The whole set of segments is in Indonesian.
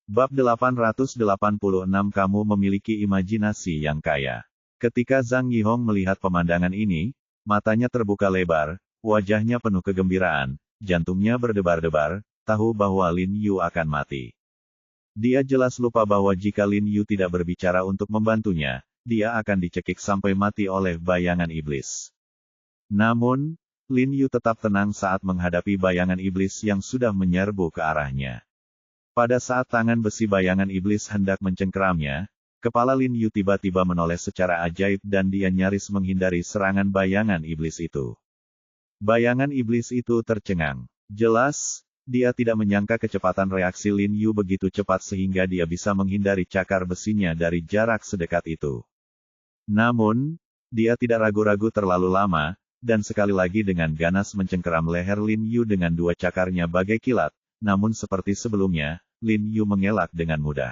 Bab 886 Kamu memiliki imajinasi yang kaya. Ketika Zhang Yihong melihat pemandangan ini, matanya terbuka lebar, wajahnya penuh kegembiraan, jantungnya berdebar-debar, tahu bahwa Lin Yu akan mati. Dia jelas lupa bahwa jika Lin Yu tidak berbicara untuk membantunya, dia akan dicekik sampai mati oleh bayangan iblis. Namun, Lin Yu tetap tenang saat menghadapi bayangan iblis yang sudah menyerbu ke arahnya. Pada saat tangan besi bayangan iblis hendak mencengkeramnya, kepala Lin Yu tiba-tiba menoleh secara ajaib dan dia nyaris menghindari serangan bayangan iblis itu. Bayangan iblis itu tercengang. Jelas, dia tidak menyangka kecepatan reaksi Lin Yu begitu cepat sehingga dia bisa menghindari cakar besinya dari jarak sedekat itu. Namun, dia tidak ragu-ragu terlalu lama, dan sekali lagi dengan ganas mencengkeram leher Lin Yu dengan dua cakarnya bagai kilat, namun seperti sebelumnya, Lin Yu mengelak dengan mudah.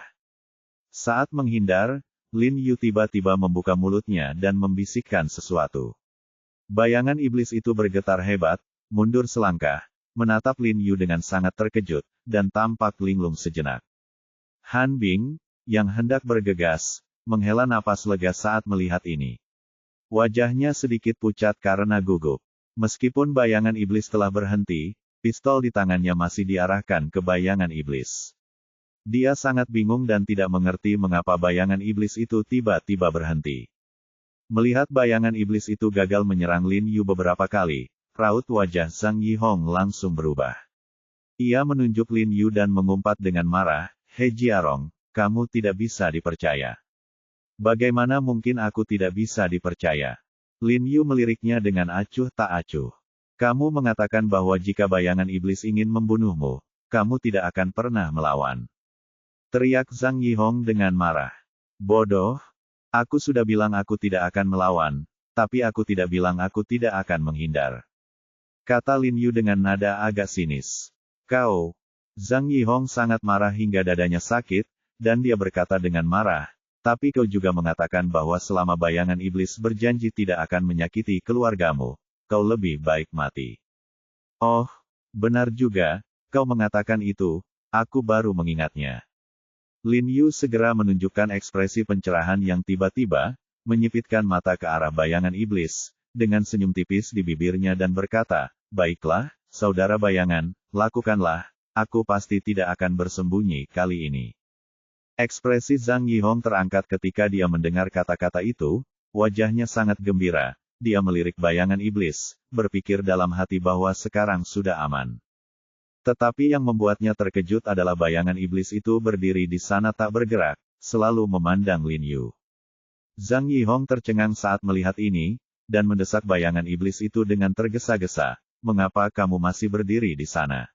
Saat menghindar, Lin Yu tiba-tiba membuka mulutnya dan membisikkan sesuatu. Bayangan iblis itu bergetar hebat, mundur selangkah, menatap Lin Yu dengan sangat terkejut, dan tampak linglung sejenak. Han Bing, yang hendak bergegas, menghela napas lega saat melihat ini. Wajahnya sedikit pucat karena gugup. Meskipun bayangan iblis telah berhenti, pistol di tangannya masih diarahkan ke bayangan iblis. Dia sangat bingung dan tidak mengerti mengapa bayangan iblis itu tiba-tiba berhenti. Melihat bayangan iblis itu gagal menyerang Lin Yu beberapa kali, raut wajah Zhang Yihong langsung berubah. Ia menunjuk Lin Yu dan mengumpat dengan marah, "He Jiarong, kamu tidak bisa dipercaya." "Bagaimana mungkin aku tidak bisa dipercaya?" Lin Yu meliriknya dengan acuh tak acuh. "Kamu mengatakan bahwa jika bayangan iblis ingin membunuhmu, kamu tidak akan pernah melawan." Teriak Zhang Yihong dengan marah. "Bodoh, aku sudah bilang aku tidak akan melawan, tapi aku tidak bilang aku tidak akan menghindar," kata Lin Yu dengan nada agak sinis. "Kau..." Zhang Yihong sangat marah hingga dadanya sakit, dan dia berkata dengan marah, "Tapi kau juga mengatakan bahwa selama bayangan iblis berjanji tidak akan menyakiti keluargamu, kau lebih baik mati." "Oh, benar juga, kau mengatakan itu, aku baru mengingatnya." Lin Yu segera menunjukkan ekspresi pencerahan yang tiba-tiba, menyipitkan mata ke arah bayangan iblis, dengan senyum tipis di bibirnya dan berkata, "Baiklah, saudara bayangan, lakukanlah, aku pasti tidak akan bersembunyi kali ini." Ekspresi Zhang Yihong terangkat ketika dia mendengar kata-kata itu, wajahnya sangat gembira, dia melirik bayangan iblis, berpikir dalam hati bahwa sekarang sudah aman. Tetapi yang membuatnya terkejut adalah bayangan iblis itu berdiri di sana tak bergerak, selalu memandang Lin Yu. Zhang Yihong tercengang saat melihat ini, dan mendesak bayangan iblis itu dengan tergesa-gesa, "Mengapa kamu masih berdiri di sana?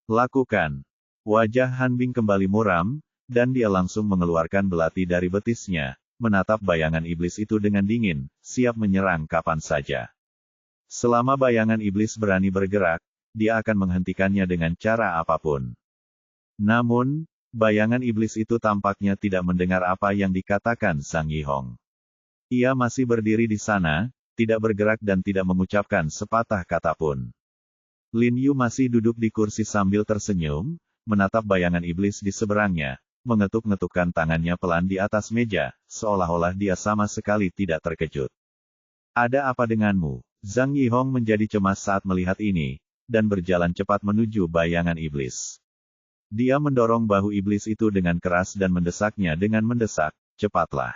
Lakukan." Wajah Han Bing kembali muram, dan dia langsung mengeluarkan belati dari betisnya, menatap bayangan iblis itu dengan dingin, siap menyerang kapan saja. Selama bayangan iblis berani bergerak, dia akan menghentikannya dengan cara apapun. Namun, bayangan iblis itu tampaknya tidak mendengar apa yang dikatakan Zhang Yihong. Ia masih berdiri di sana, tidak bergerak dan tidak mengucapkan sepatah kata pun. Lin Yu masih duduk di kursi sambil tersenyum, menatap bayangan iblis di seberangnya, mengetuk-ngetukkan tangannya pelan di atas meja, seolah-olah dia sama sekali tidak terkejut. "Ada apa denganmu?" Zhang Yihong menjadi cemas saat melihat ini, dan berjalan cepat menuju bayangan iblis. Dia mendorong bahu iblis itu dengan keras dan mendesaknya dengan mendesak, "Cepatlah.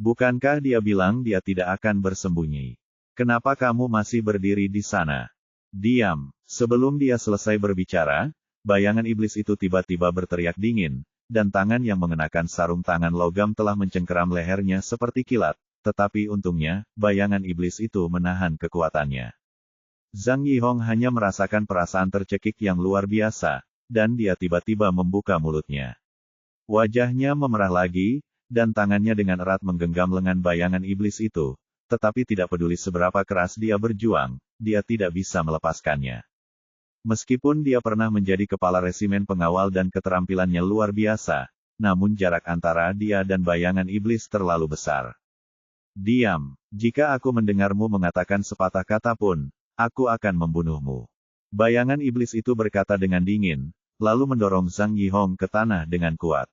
Bukankah dia bilang dia tidak akan bersembunyi? Kenapa kamu masih berdiri di sana? Diam." Sebelum dia selesai berbicara, bayangan iblis itu tiba-tiba berteriak dingin, dan tangan yang mengenakan sarung tangan logam telah mencengkeram lehernya seperti kilat, tetapi untungnya, bayangan iblis itu menahan kekuatannya. Zhang Yihong hanya merasakan perasaan tercekik yang luar biasa, dan dia tiba-tiba membuka mulutnya. Wajahnya memerah lagi, dan tangannya dengan erat menggenggam lengan bayangan iblis itu, tetapi tidak peduli seberapa keras dia berjuang, dia tidak bisa melepaskannya. Meskipun dia pernah menjadi kepala resimen pengawal dan keterampilannya luar biasa, namun jarak antara dia dan bayangan iblis terlalu besar. "Diam, jika aku mendengarmu mengatakan sepatah kata pun, aku akan membunuhmu." Bayangan iblis itu berkata dengan dingin, lalu mendorong Zhang Yihong ke tanah dengan kuat.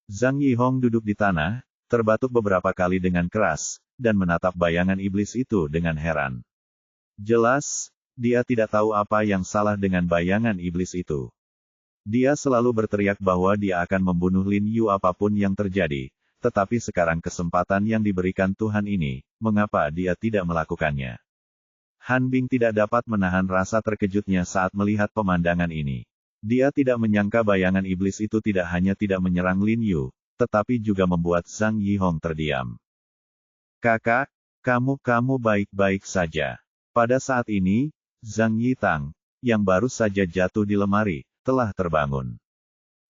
Zhang Yihong duduk di tanah, terbatuk beberapa kali dengan keras, dan menatap bayangan iblis itu dengan heran. Jelas, dia tidak tahu apa yang salah dengan bayangan iblis itu. Dia selalu berteriak bahwa dia akan membunuh Lin Yu apapun yang terjadi, tetapi sekarang kesempatan yang diberikan Tuhan ini, mengapa dia tidak melakukannya? Han Bing tidak dapat menahan rasa terkejutnya saat melihat pemandangan ini. Dia tidak menyangka bayangan iblis itu tidak hanya tidak menyerang Lin Yu, tetapi juga membuat Zhang Yihong terdiam. Kakak, kamu baik-baik saja. Pada saat ini, Zhang Yitang, yang baru saja jatuh di lemari, telah terbangun.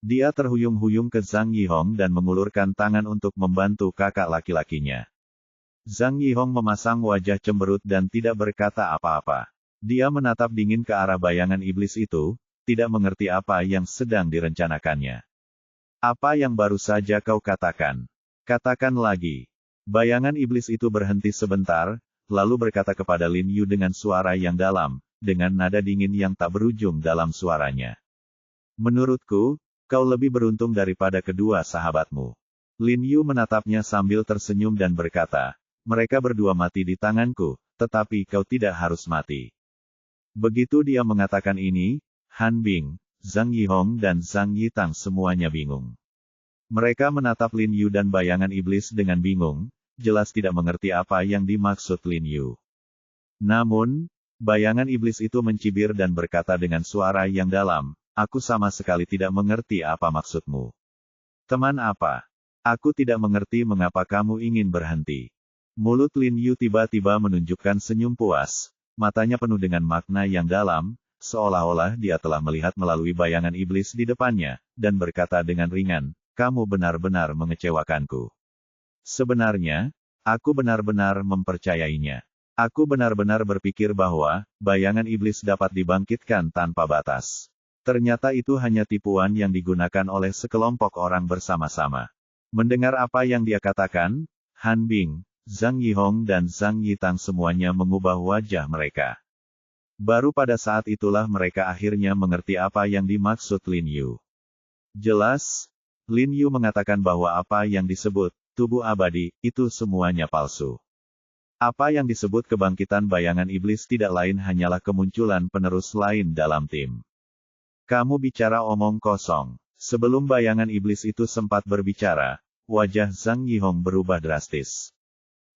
Dia terhuyung-huyung ke Zhang Yihong dan mengulurkan tangan untuk membantu kakak laki-lakinya. Zhang Yihong memasang wajah cemberut dan tidak berkata apa-apa. Dia menatap dingin ke arah bayangan iblis itu, tidak mengerti apa yang sedang direncanakannya. Apa yang baru saja kau katakan? Katakan lagi. Bayangan iblis itu berhenti sebentar, lalu berkata kepada Lin Yu dengan suara yang dalam, dengan nada dingin yang tak berujung dalam suaranya. Menurutku, kau lebih beruntung daripada kedua sahabatmu. Lin Yu menatapnya sambil tersenyum dan berkata, mereka berdua mati di tanganku, tetapi kau tidak harus mati. Begitu dia mengatakan ini, Han Bing, Zhang Yihong dan Zhang Yitang semuanya bingung. Mereka menatap Lin Yu dan bayangan iblis dengan bingung, jelas tidak mengerti apa yang dimaksud Lin Yu. Namun, bayangan iblis itu mencibir dan berkata dengan suara yang dalam, aku sama sekali tidak mengerti apa maksudmu. Teman apa? Aku tidak mengerti mengapa kamu ingin berhenti. Mulut Lin Yu tiba-tiba menunjukkan senyum puas, matanya penuh dengan makna yang dalam, seolah-olah dia telah melihat melalui bayangan iblis di depannya, dan berkata dengan ringan, kamu benar-benar mengecewakanku. Sebenarnya, aku benar-benar mempercayainya. Aku benar-benar berpikir bahwa, bayangan iblis dapat dibangkitkan tanpa batas. Ternyata itu hanya tipuan yang digunakan oleh sekelompok orang bersama-sama. Mendengar apa yang dia katakan, Han Bing, Zhang Yihong dan Zhang Yitang semuanya mengubah wajah mereka. Baru pada saat itulah mereka akhirnya mengerti apa yang dimaksud Lin Yu. Jelas, Lin Yu mengatakan bahwa apa yang disebut tubuh abadi, itu semuanya palsu. Apa yang disebut kebangkitan bayangan iblis tidak lain hanyalah kemunculan penerus lain dalam tim. Kamu bicara omong kosong. Sebelum bayangan iblis itu sempat berbicara, wajah Zhang Yihong berubah drastis.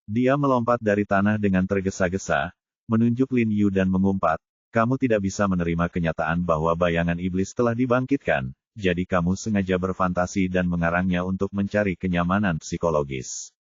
Dia melompat dari tanah dengan tergesa-gesa, menunjuk Lin Yu dan mengumpat, kamu tidak bisa menerima kenyataan bahwa bayangan iblis telah dibangkitkan, jadi kamu sengaja berfantasi dan mengarangnya untuk mencari kenyamanan psikologis.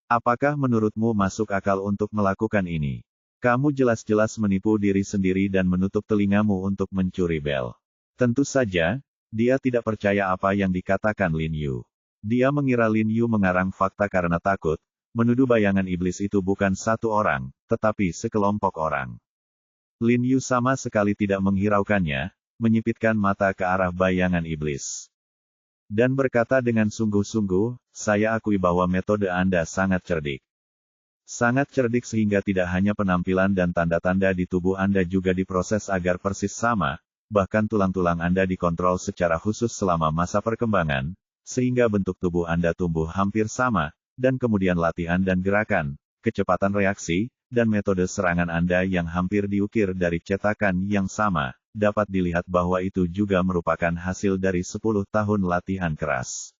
Apakah menurutmu masuk akal untuk melakukan ini? Kamu jelas-jelas menipu diri sendiri dan menutup telingamu untuk mencuri bel. Tentu saja, dia tidak percaya apa yang dikatakan Lin Yu. Dia mengira Lin Yu mengarang fakta karena takut, menuduh bayangan iblis itu bukan satu orang, tetapi sekelompok orang. Lin Yu sama sekali tidak menghiraukannya, menyipitkan mata ke arah bayangan iblis. Dan berkata dengan sungguh-sungguh, saya akui bahwa metode Anda sangat cerdik. Sangat cerdik sehingga tidak hanya penampilan dan tanda-tanda di tubuh Anda juga diproses agar persis sama, bahkan tulang-tulang Anda dikontrol secara khusus selama masa perkembangan, sehingga bentuk tubuh Anda tumbuh hampir sama, dan kemudian latihan dan gerakan, kecepatan reaksi, dan metode serangan Anda yang hampir diukir dari cetakan yang sama, dapat dilihat bahwa itu juga merupakan hasil dari 10 tahun latihan keras.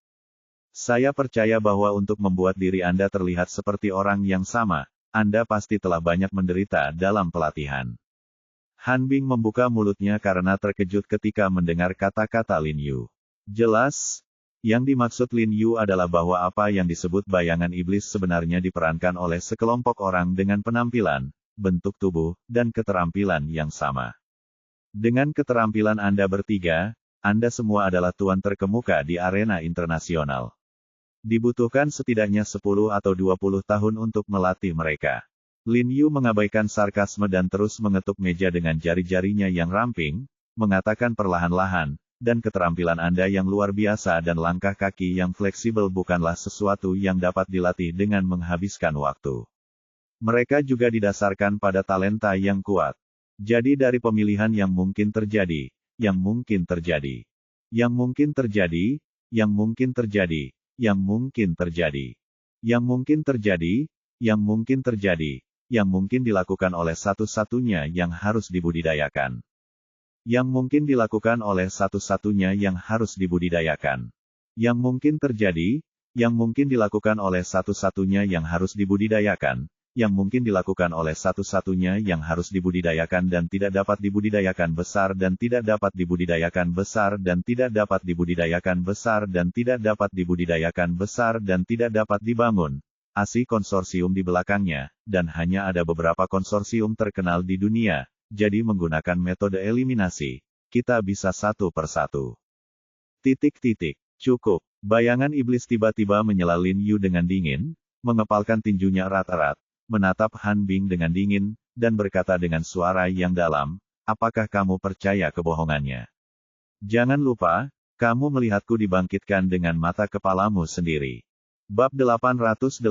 Saya percaya bahwa untuk membuat diri Anda terlihat seperti orang yang sama, Anda pasti telah banyak menderita dalam pelatihan. Han Bing membuka mulutnya karena terkejut ketika mendengar kata-kata Lin Yu. Jelas, yang dimaksud Lin Yu adalah bahwa apa yang disebut bayangan iblis sebenarnya diperankan oleh sekelompok orang dengan penampilan, bentuk tubuh, dan keterampilan yang sama. Dengan keterampilan Anda bertiga, Anda semua adalah tuan terkemuka di arena internasional. Dibutuhkan setidaknya 10 atau 20 tahun untuk melatih mereka. Lin Yu mengabaikan sarkasme dan terus mengetuk meja dengan jari-jarinya yang ramping, mengatakan perlahan-lahan, dan keterampilan Anda yang luar biasa dan langkah kaki yang fleksibel bukanlah sesuatu yang dapat dilatih dengan menghabiskan waktu. Mereka juga didasarkan pada talenta yang kuat. Jadi dari pemilihan yang mungkin terjadi, Yang mungkin terjadi, yang mungkin terjadi, yang mungkin terjadi. Yang mungkin terjadi, yang mungkin terjadi, yang mungkin dilakukan oleh satu-satunya yang harus dibudidayakan. Yang mungkin dilakukan oleh satu-satunya yang harus dibudidayakan. Yang mungkin terjadi, yang mungkin dilakukan oleh satu-satunya yang harus dibudidayakan, yang mungkin dilakukan oleh satu-satunya yang harus dibudidayakan dan tidak dapat dibudidayakan besar dan tidak dapat dibudidayakan besar dan tidak dapat dibudidayakan besar dan tidak dapat dibudidayakan besar dan tidak dapat dibangun. ASI konsorsium di belakangnya, dan hanya ada beberapa konsorsium terkenal di dunia, jadi menggunakan metode eliminasi, kita bisa satu persatu. Cukup. Bayangan iblis tiba-tiba menyela Lin Yu dengan dingin, mengepalkan tinjunya erat-erat, menatap Han Bing dengan dingin, dan berkata dengan suara yang dalam, apakah kamu percaya kebohongannya? Jangan lupa, kamu melihatku dibangkitkan dengan mata kepalamu sendiri. Bab 887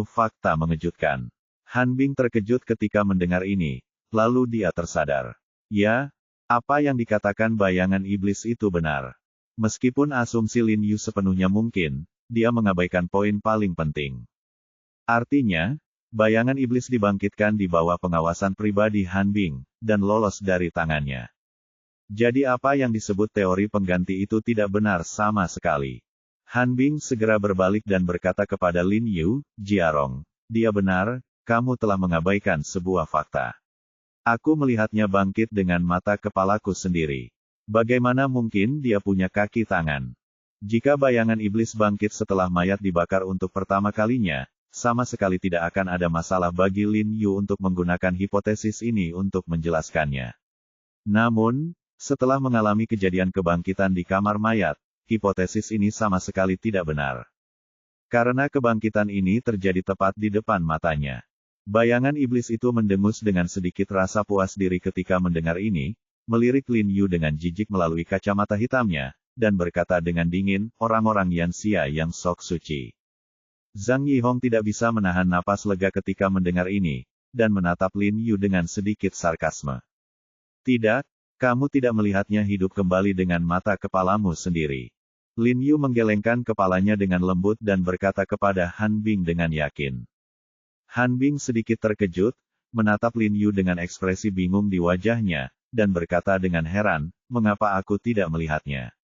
Fakta Mengejutkan. Han Bing terkejut ketika mendengar ini, lalu dia tersadar. Ya, apa yang dikatakan bayangan iblis itu benar. Meskipun asumsi Lin Yu sepenuhnya mungkin, dia mengabaikan poin paling penting. Artinya, bayangan iblis dibangkitkan di bawah pengawasan pribadi Han Bing, dan lolos dari tangannya. Jadi apa yang disebut teori pengganti itu tidak benar sama sekali. Han Bing segera berbalik dan berkata kepada Lin Yu, Jiarong, dia benar, kamu telah mengabaikan sebuah fakta. Aku melihatnya bangkit dengan mata kepalaku sendiri. Bagaimana mungkin dia punya kaki tangan? Jika bayangan iblis bangkit setelah mayat dibakar untuk pertama kalinya, sama sekali tidak akan ada masalah bagi Lin Yu untuk menggunakan hipotesis ini untuk menjelaskannya. Namun, setelah mengalami kejadian kebangkitan di kamar mayat, hipotesis ini sama sekali tidak benar. Karena kebangkitan ini terjadi tepat di depan matanya. Bayangan iblis itu mendengus dengan sedikit rasa puas diri ketika mendengar ini, melirik Lin Yu dengan jijik melalui kacamata hitamnya, dan berkata dengan dingin, orang-orang Yanxia yang sok suci. Zhang Yihong tidak bisa menahan napas lega ketika mendengar ini, dan menatap Lin Yu dengan sedikit sarkasme. Tidak, kamu tidak melihatnya hidup kembali dengan mata kepalamu sendiri. Lin Yu menggelengkan kepalanya dengan lembut dan berkata kepada Han Bing dengan yakin. Han Bing sedikit terkejut, menatap Lin Yu dengan ekspresi bingung di wajahnya, dan berkata dengan heran, mengapa aku tidak melihatnya?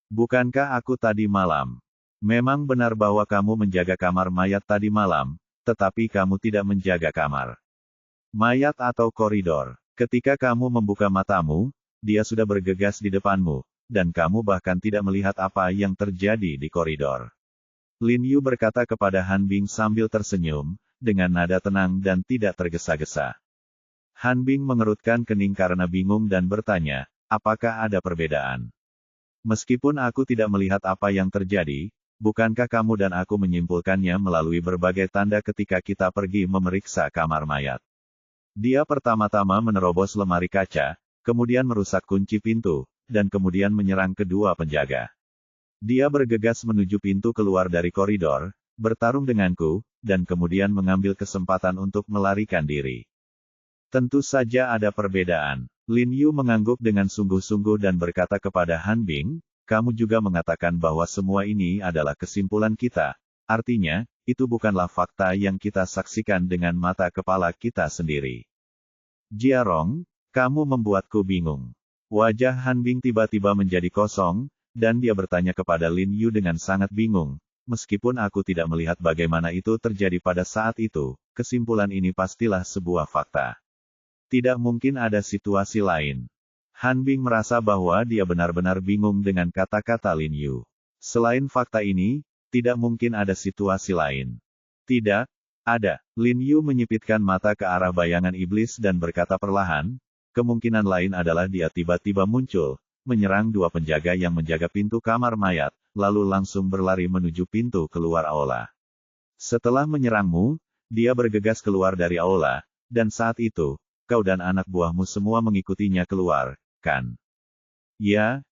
Bukankah aku tadi malam? Memang benar bahwa kamu menjaga kamar mayat tadi malam, tetapi kamu tidak menjaga kamar mayat atau koridor. Ketika kamu membuka matamu, dia sudah bergegas di depanmu, dan kamu bahkan tidak melihat apa yang terjadi di koridor. Lin Yu berkata kepada Han Bing sambil tersenyum, dengan nada tenang dan tidak tergesa-gesa. Han Bing mengerutkan kening karena bingung dan bertanya, apakah ada perbedaan? Meskipun aku tidak melihat apa yang terjadi, bukankah kamu dan aku menyimpulkannya melalui berbagai tanda ketika kita pergi memeriksa kamar mayat? Dia pertama-tama menerobos lemari kaca, kemudian merusak kunci pintu, dan kemudian menyerang kedua penjaga. Dia bergegas menuju pintu keluar dari koridor, bertarung denganku, dan kemudian mengambil kesempatan untuk melarikan diri. Tentu saja ada perbedaan. Lin Yu mengangguk dengan sungguh-sungguh dan berkata kepada Han Bing, kamu juga mengatakan bahwa semua ini adalah kesimpulan kita. Artinya, itu bukanlah fakta yang kita saksikan dengan mata kepala kita sendiri. Jiarong, kamu membuatku bingung. Wajah Han Bing tiba-tiba menjadi kosong, dan dia bertanya kepada Lin Yu dengan sangat bingung. Meskipun aku tidak melihat bagaimana itu terjadi pada saat itu, kesimpulan ini pastilah sebuah fakta. Tidak mungkin ada situasi lain. Han Bing merasa bahwa dia benar-benar bingung dengan kata-kata Lin Yu. Selain fakta ini, tidak mungkin ada situasi lain. Tidak, ada. Lin Yu menyipitkan mata ke arah bayangan iblis dan berkata perlahan, kemungkinan lain adalah dia tiba-tiba muncul, menyerang dua penjaga yang menjaga pintu kamar mayat, lalu langsung berlari menuju pintu keluar aula. Setelah menyerangmu, dia bergegas keluar dari aula, dan saat itu, kau dan anak buahmu semua mengikutinya keluar, kan? Ya,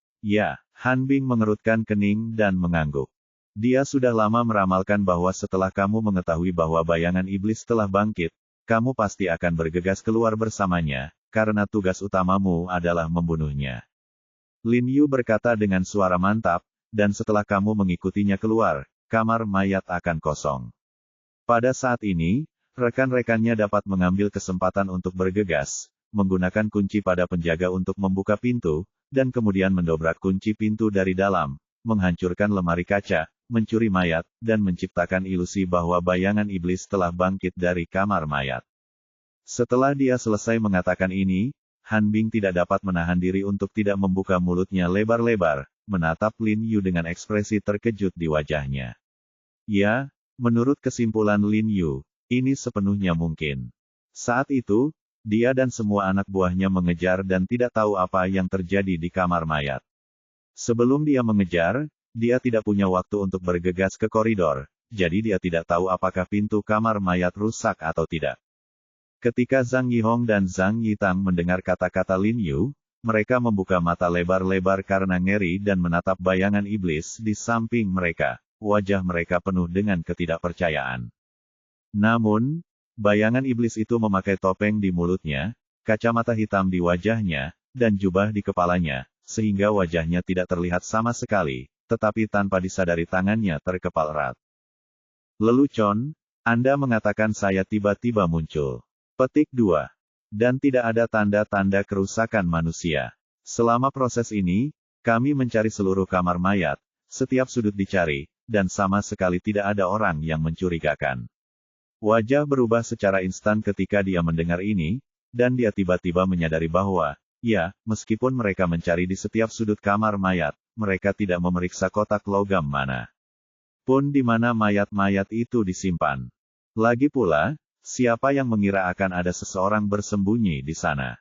Han Bing mengerutkan kening dan mengangguk. Dia sudah lama meramalkan bahwa setelah kamu mengetahui bahwa bayangan iblis telah bangkit, kamu pasti akan bergegas keluar bersamanya, karena tugas utamamu adalah membunuhnya. Lin Yu berkata dengan suara mantap, dan setelah kamu mengikutinya keluar, kamar mayat akan kosong. Pada saat ini, rekan-rekannya dapat mengambil kesempatan untuk bergegas, menggunakan kunci pada penjaga untuk membuka pintu, dan kemudian mendobrak kunci pintu dari dalam, menghancurkan lemari kaca, mencuri mayat, dan menciptakan ilusi bahwa bayangan iblis telah bangkit dari kamar mayat. Setelah dia selesai mengatakan ini, Han Bing tidak dapat menahan diri untuk tidak membuka mulutnya lebar-lebar, menatap Lin Yu dengan ekspresi terkejut di wajahnya. Ya, menurut kesimpulan Lin Yu, ini sepenuhnya mungkin. Saat itu, dia dan semua anak buahnya mengejar dan tidak tahu apa yang terjadi di kamar mayat. Sebelum dia mengejar, dia tidak punya waktu untuk bergegas ke koridor, jadi dia tidak tahu apakah pintu kamar mayat rusak atau tidak. Ketika Zhang Yihong dan Zhang Yitang mendengar kata-kata Lin Yu, mereka membuka mata lebar-lebar karena ngeri dan menatap bayangan iblis di samping mereka. Wajah mereka penuh dengan ketidakpercayaan. Namun, bayangan iblis itu memakai topeng di mulutnya, kacamata hitam di wajahnya, dan jubah di kepalanya, sehingga wajahnya tidak terlihat sama sekali, tetapi tanpa disadari tangannya terkepal erat. Lelucon, Anda mengatakan saya tiba-tiba muncul. Petik 2. Dan tidak ada tanda-tanda kerusakan manusia. Selama proses ini, kami mencari seluruh kamar mayat, setiap sudut dicari, dan sama sekali tidak ada orang yang mencurigakan. Wajah berubah secara instan ketika dia mendengar ini, dan dia tiba-tiba menyadari bahwa, ya, meskipun mereka mencari di setiap sudut kamar mayat, mereka tidak memeriksa kotak logam mana pun di mana mayat-mayat itu disimpan. Lagi pula, siapa yang mengira akan ada seseorang bersembunyi di sana?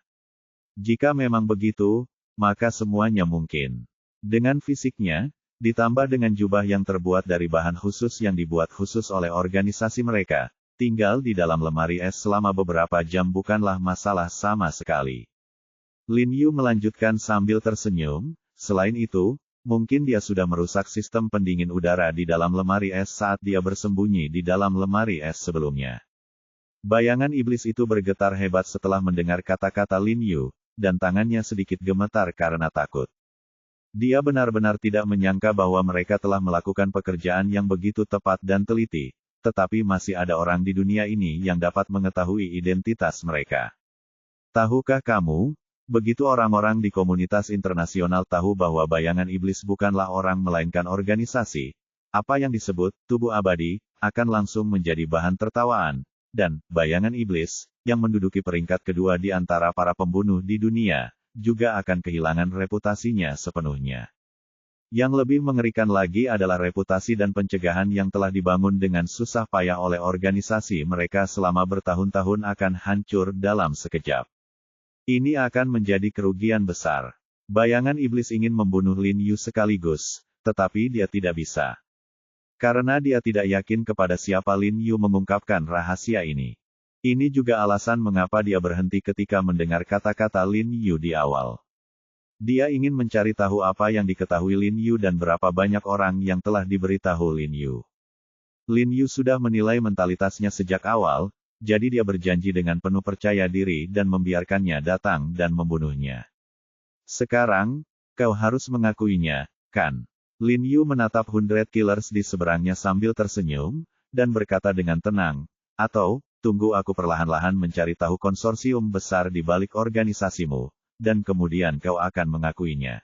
Jika memang begitu, maka semuanya mungkin. Dengan fisiknya, ditambah dengan jubah yang terbuat dari bahan khusus yang dibuat khusus oleh organisasi mereka, tinggal di dalam lemari es selama beberapa jam bukanlah masalah sama sekali. Lin Yu melanjutkan sambil tersenyum, selain itu, mungkin dia sudah merusak sistem pendingin udara di dalam lemari es saat dia bersembunyi di dalam lemari es sebelumnya. Bayangan iblis itu bergetar hebat setelah mendengar kata-kata Lin Yu, dan tangannya sedikit gemetar karena takut. Dia benar-benar tidak menyangka bahwa mereka telah melakukan pekerjaan yang begitu tepat dan teliti, tetapi masih ada orang di dunia ini yang dapat mengetahui identitas mereka. Tahukah kamu, begitu orang-orang di komunitas internasional tahu bahwa bayangan iblis bukanlah orang melainkan organisasi, apa yang disebut tubuh abadi, akan langsung menjadi bahan tertawaan. Dan, bayangan iblis, yang menduduki peringkat kedua di antara para pembunuh di dunia, juga akan kehilangan reputasinya sepenuhnya. Yang lebih mengerikan lagi adalah reputasi dan pencegahan yang telah dibangun dengan susah payah oleh organisasi mereka selama bertahun-tahun akan hancur dalam sekejap. Ini akan menjadi kerugian besar. Bayangan iblis ingin membunuh Lin Yu sekaligus, tetapi dia tidak bisa. Karena dia tidak yakin kepada siapa Lin Yu mengungkapkan rahasia ini. Ini juga alasan mengapa dia berhenti ketika mendengar kata-kata Lin Yu di awal. Dia ingin mencari tahu apa yang diketahui Lin Yu dan berapa banyak orang yang telah diberitahu Lin Yu. Lin Yu sudah menilai mentalitasnya sejak awal, jadi dia berjanji dengan penuh percaya diri dan membiarkannya datang dan membunuhnya. Sekarang, kau harus mengakuinya, kan? Lin Yu menatap 100 Killers di seberangnya sambil tersenyum, dan berkata dengan tenang, atau, tunggu aku perlahan-lahan mencari tahu konsorsium besar di balik organisasimu, dan kemudian kau akan mengakuinya.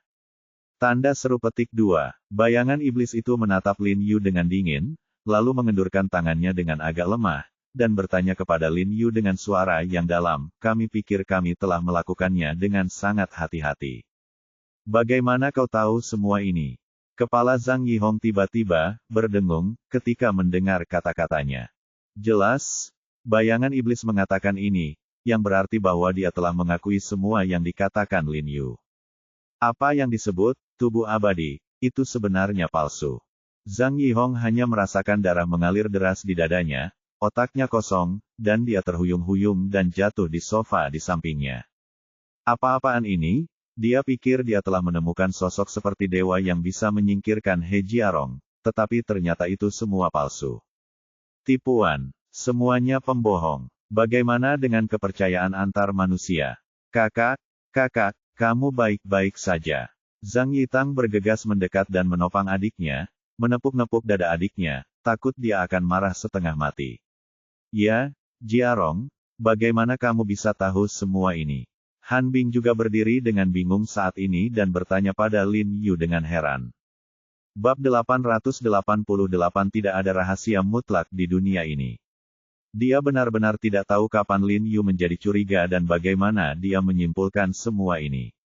Tanda seru petik 2, bayangan iblis itu menatap Lin Yu dengan dingin, lalu mengendurkan tangannya dengan agak lemah, dan bertanya kepada Lin Yu dengan suara yang dalam, kami pikir kami telah melakukannya dengan sangat hati-hati. Bagaimana kau tahu semua ini? Kepala Zhang Yihong tiba-tiba berdengung ketika mendengar kata-katanya. Jelas, bayangan iblis mengatakan ini, yang berarti bahwa dia telah mengakui semua yang dikatakan Lin Yu. Apa yang disebut tubuh abadi, itu sebenarnya palsu. Zhang Yihong hanya merasakan darah mengalir deras di dadanya, otaknya kosong, dan dia terhuyung-huyung dan jatuh di sofa di sampingnya. Apa-apaan ini? Dia pikir dia telah menemukan sosok seperti dewa yang bisa menyingkirkan He Jiarong, tetapi ternyata itu semua palsu. Tipuan, semuanya pembohong. Bagaimana dengan kepercayaan antar manusia? Kakak, kamu baik-baik saja. Zhang Yitang bergegas mendekat dan menopang adiknya, menepuk-nepuk dada adiknya, takut dia akan marah setengah mati. Ya, Jiarong, bagaimana kamu bisa tahu semua ini? Han Bing juga berdiri dengan bingung saat ini dan bertanya pada Lin Yu dengan heran. Bab 888 tidak ada rahasia mutlak di dunia ini. Dia benar-benar tidak tahu kapan Lin Yu menjadi curiga dan bagaimana dia menyimpulkan semua ini.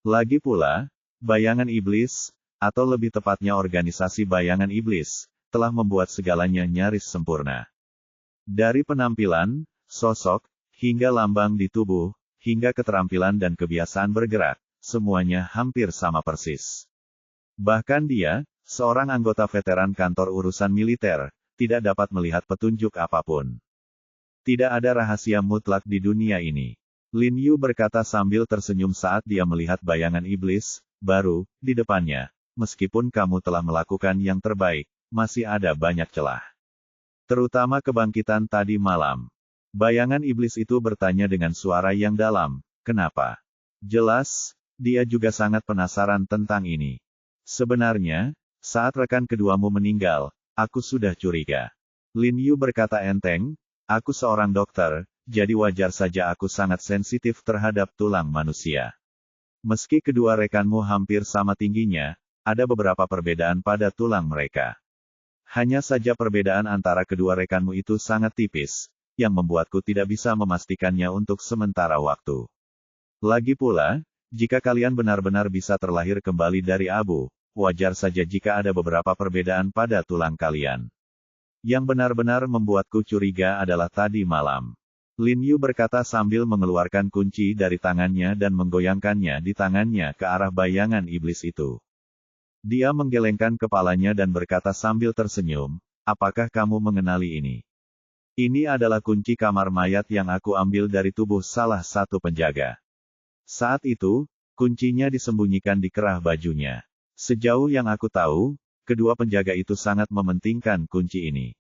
Lagi pula, bayangan iblis, atau lebih tepatnya organisasi bayangan iblis, telah membuat segalanya nyaris sempurna. Dari penampilan, sosok, hingga lambang di tubuh, hingga keterampilan dan kebiasaan bergerak, semuanya hampir sama persis. Bahkan dia, seorang anggota veteran kantor urusan militer, tidak dapat melihat petunjuk apapun. Tidak ada rahasia mutlak di dunia ini. Lin Yu berkata sambil tersenyum saat dia melihat bayangan iblis, baru, di depannya. Meskipun kamu telah melakukan yang terbaik, masih ada banyak celah. Terutama kebangkitan tadi malam. Bayangan iblis itu bertanya dengan suara yang dalam, kenapa? Jelas, dia juga sangat penasaran tentang ini. Sebenarnya, saat rekan keduamu meninggal, aku sudah curiga. Lin Yu berkata enteng, aku seorang dokter, jadi wajar saja aku sangat sensitif terhadap tulang manusia. Meski kedua rekanmu hampir sama tingginya, ada beberapa perbedaan pada tulang mereka. Hanya saja perbedaan antara kedua rekanmu itu sangat tipis, yang membuatku tidak bisa memastikannya untuk sementara waktu. Lagi pula, jika kalian benar-benar bisa terlahir kembali dari abu, wajar saja jika ada beberapa perbedaan pada tulang kalian. Yang benar-benar membuatku curiga adalah tadi malam. Lin Yu berkata sambil mengeluarkan kunci dari tangannya dan menggoyangkannya di tangannya ke arah bayangan iblis itu. Dia menggelengkan kepalanya dan berkata sambil tersenyum, apakah kamu mengenali ini? Ini adalah kunci kamar mayat yang aku ambil dari tubuh salah satu penjaga. Saat itu, kuncinya disembunyikan di kerah bajunya. Sejauh yang aku tahu, kedua penjaga itu sangat mementingkan kunci ini.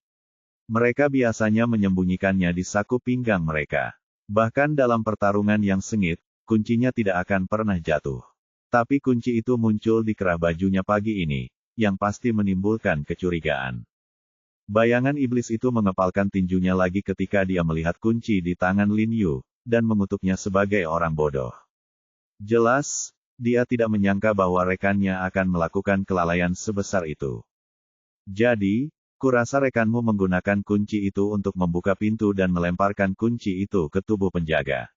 Mereka biasanya menyembunyikannya di saku pinggang mereka. Bahkan dalam pertarungan yang sengit, kuncinya tidak akan pernah jatuh. Tapi kunci itu muncul di kerah bajunya pagi ini, yang pasti menimbulkan kecurigaan. Bayangan iblis itu mengepalkan tinjunya lagi ketika dia melihat kunci di tangan Lin Yu, dan mengutuknya sebagai orang bodoh. Jelas, dia tidak menyangka bahwa rekannya akan melakukan kelalaian sebesar itu. Jadi, kurasa rekanmu menggunakan kunci itu untuk membuka pintu dan melemparkan kunci itu ke tubuh penjaga.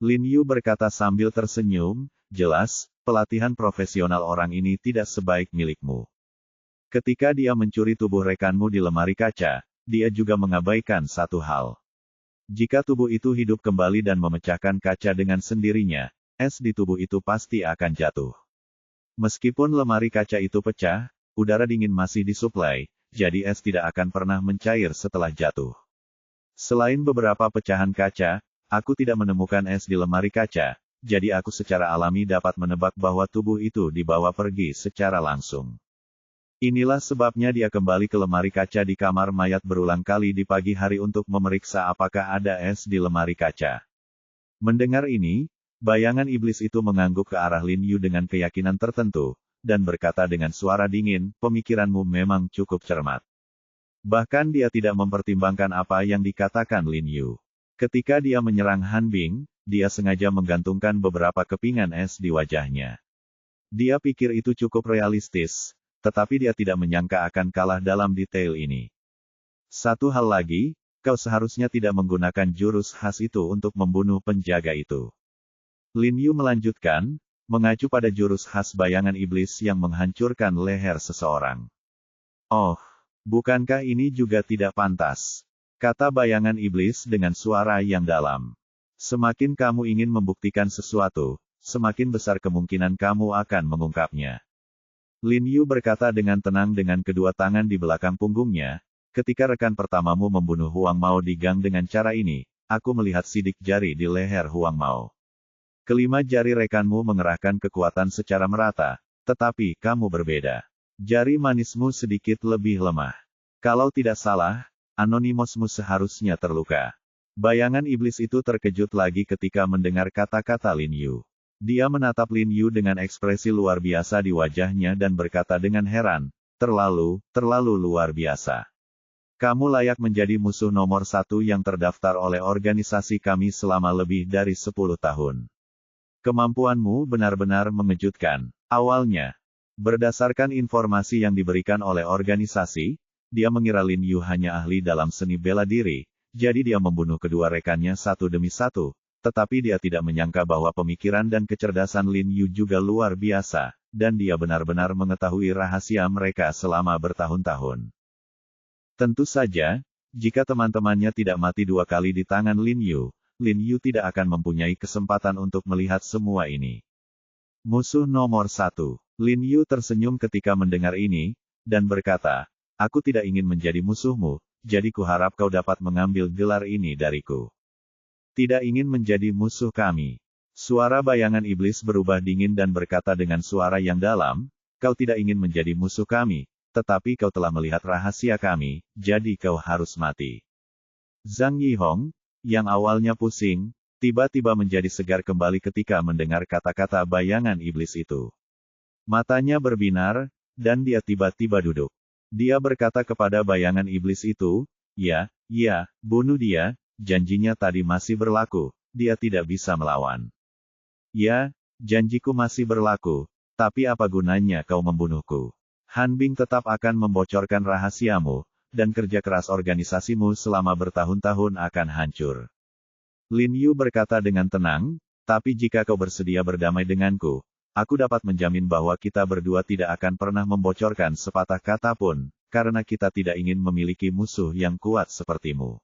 Lin Yu berkata sambil tersenyum, jelas, pelatihan profesional orang ini tidak sebaik milikmu. Ketika dia mencuri tubuh rekanmu di lemari kaca, dia juga mengabaikan satu hal. Jika tubuh itu hidup kembali dan memecahkan kaca dengan sendirinya, es di tubuh itu pasti akan jatuh. Meskipun lemari kaca itu pecah, udara dingin masih disuplai, jadi es tidak akan pernah mencair setelah jatuh. Selain beberapa pecahan kaca, aku tidak menemukan es di lemari kaca, jadi aku secara alami dapat menebak bahwa tubuh itu dibawa pergi secara langsung. Inilah sebabnya dia kembali ke lemari kaca di kamar mayat berulang kali di pagi hari untuk memeriksa apakah ada es di lemari kaca. Mendengar ini, bayangan iblis itu mengangguk ke arah Lin Yu dengan keyakinan tertentu, dan berkata dengan suara dingin, pemikiranmu memang cukup cermat. Bahkan dia tidak mempertimbangkan apa yang dikatakan Lin Yu. Ketika dia menyerang Han Bing, dia sengaja menggantungkan beberapa kepingan es di wajahnya. Dia pikir itu cukup realistis, tetapi dia tidak menyangka akan kalah dalam detail ini. Satu hal lagi, kau seharusnya tidak menggunakan jurus khas itu untuk membunuh penjaga itu. Lin Yu melanjutkan, mengacu pada jurus khas bayangan iblis yang menghancurkan leher seseorang. Oh, bukankah ini juga tidak pantas? Kata bayangan iblis dengan suara yang dalam. Semakin kamu ingin membuktikan sesuatu, semakin besar kemungkinan kamu akan mengungkapnya. Lin Yu berkata dengan tenang dengan kedua tangan di belakang punggungnya, ketika rekan pertamamu membunuh Huang Mao di gang dengan cara ini, aku melihat sidik jari di leher Huang Mao. Kelima jari rekanmu mengerahkan kekuatan secara merata, tetapi kamu berbeda. Jari manismu sedikit lebih lemah. Kalau tidak salah, Anonymous-mu seharusnya terluka. Bayangan iblis itu terkejut lagi ketika mendengar kata-kata Lin Yu. Dia menatap Lin Yu dengan ekspresi luar biasa di wajahnya dan berkata dengan heran, terlalu luar biasa. Kamu layak menjadi musuh nomor 1 yang terdaftar oleh organisasi kami selama lebih dari 10 tahun. Kemampuanmu benar-benar mengejutkan. Awalnya, berdasarkan informasi yang diberikan oleh organisasi, dia mengira Lin Yu hanya ahli dalam seni bela diri, jadi dia membunuh kedua rekannya satu demi satu. Tetapi dia tidak menyangka bahwa pemikiran dan kecerdasan Lin Yu juga luar biasa, dan dia benar-benar mengetahui rahasia mereka selama bertahun-tahun. Tentu saja, jika teman-temannya tidak mati 2 kali di tangan Lin Yu tidak akan mempunyai kesempatan untuk melihat semua ini. Musuh nomor 1. Lin Yu tersenyum ketika mendengar ini, dan berkata, aku tidak ingin menjadi musuhmu, jadi kuharap kau dapat mengambil gelar ini dariku. Tidak ingin menjadi musuh kami. Suara bayangan iblis berubah dingin dan berkata dengan suara yang dalam, kau tidak ingin menjadi musuh kami, tetapi kau telah melihat rahasia kami, jadi kau harus mati. Zhang Yihong, yang awalnya pusing, tiba-tiba menjadi segar kembali ketika mendengar kata-kata bayangan iblis itu. Matanya berbinar, dan dia tiba-tiba duduk. Dia berkata kepada bayangan iblis itu, ya, bunuh dia. Janjinya tadi masih berlaku, dia tidak bisa melawan. Ya, janjiku masih berlaku, tapi apa gunanya kau membunuhku? Han Bing tetap akan membocorkan rahasiamu, dan kerja keras organisasimu selama bertahun-tahun akan hancur. Lin Yu berkata dengan tenang, tapi jika kau bersedia berdamai denganku, aku dapat menjamin bahwa kita berdua tidak akan pernah membocorkan sepatah kata pun, karena kita tidak ingin memiliki musuh yang kuat sepertimu.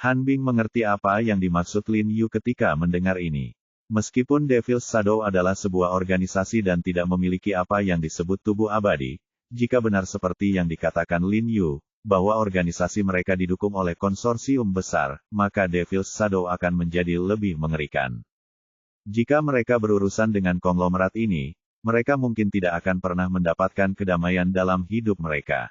Han Bing mengerti apa yang dimaksud Lin Yu ketika mendengar ini. Meskipun Devil's Shadow adalah sebuah organisasi dan tidak memiliki apa yang disebut tubuh abadi, jika benar seperti yang dikatakan Lin Yu, bahwa organisasi mereka didukung oleh konsorsium besar, maka Devil's Shadow akan menjadi lebih mengerikan. Jika mereka berurusan dengan konglomerat ini, mereka mungkin tidak akan pernah mendapatkan kedamaian dalam hidup mereka.